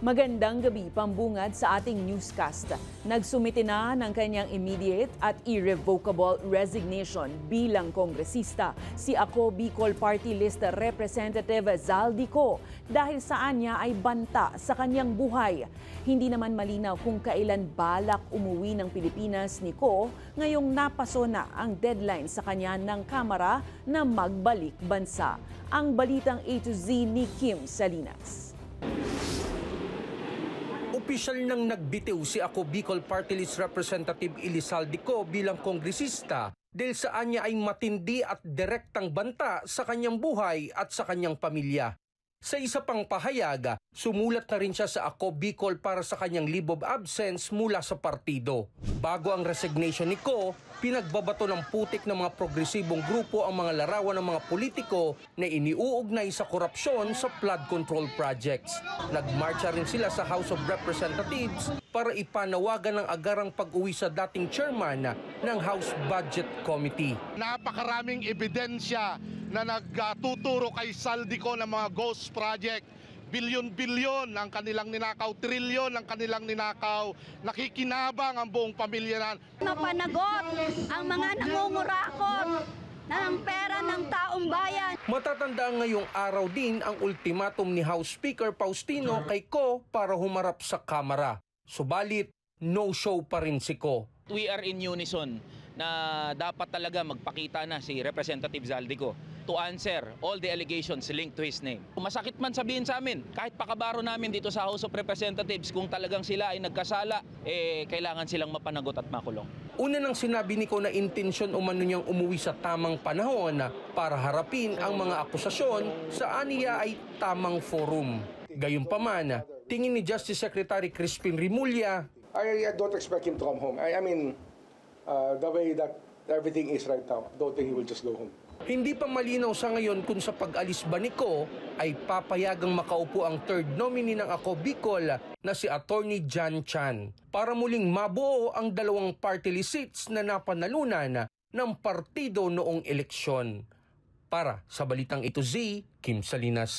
Magandang gabi, pambungad sa ating newscast. Nagsumite na ng kanyang immediate at irrevocable resignation bilang kongresista si Ako Bicol Party List Representative Zaldico dahil saan niya ay banta sa kanyang buhay. Hindi naman malinaw kung kailan balak umuwi ng Pilipinas ni Ko ngayong napaso na ang deadline sa kanya ng Kamara na magbalik bansa. Ang balitang A to Z ni Kim Salinas. Opisyal nang nagbitiw si Ako Bicol Party List Representative Eli Zaldico bilang kongresista dahil saan niya ay matindi at direktang banta sa kanyang buhay at sa kanyang pamilya. Sa isa pang pahayag, sumulat na rin siya sa Ako Bicol para sa kanyang leave of absence mula sa partido. Bago ang resignation ni Ko, pinagbabato ng putik ng mga progresibong grupo ang mga larawan ng mga politiko na iniuugnay sa korupsyon sa flood control projects. Nagmarcha rin sila sa House of Representatives para ipanawagan ng agarang pag-uwi sa dating chairman ng House Budget Committee. Napakaraming ebidensya na nagtuturo kay Zaldico ng mga ghost project. Bilyon-bilyon ang kanilang ninakaw, trilyon ang kanilang ninakaw. Nakikinabang ang buong pamilya na. Mapanagot ang mga nangungurakot ng pera ng taong bayan. Matatandaan ngayong araw din ang ultimatum ni House Speaker Faustino kay Ko para humarap sa Kamara. Subalit, no-show pa rin si Ko. We are in unison na dapat talaga magpakita na si Representative Zaldico to answer all the allegations linked to his name. Masakit man sabihin sa amin, kahit pakabaro namin dito sa House of Representatives, kung talagang sila ay nagkasala, kailangan silang mapanagot at makulong. Una nang sinabi ni Ko na intensyon umano niyang umuwi sa tamang panahon para harapin ang mga akusasyon sa aniya ay tamang forum. Gayunpaman, tingin ni Justice Secretary Crispin Rimulya, I don't expect him to come home. I mean, the way that everything is right now, I don't think he will just go home. Hindi pa malinaw sa ngayon kung sa pag-alis ba ni Ko ay papayagang makaupo ang third nominee ng Ako Bicol na si Attorney John Chan para muling mabuo ang dalawang party list seats na napanalunan ng partido noong eleksyon. Para sa Balitang A to Z, Kim Salinas.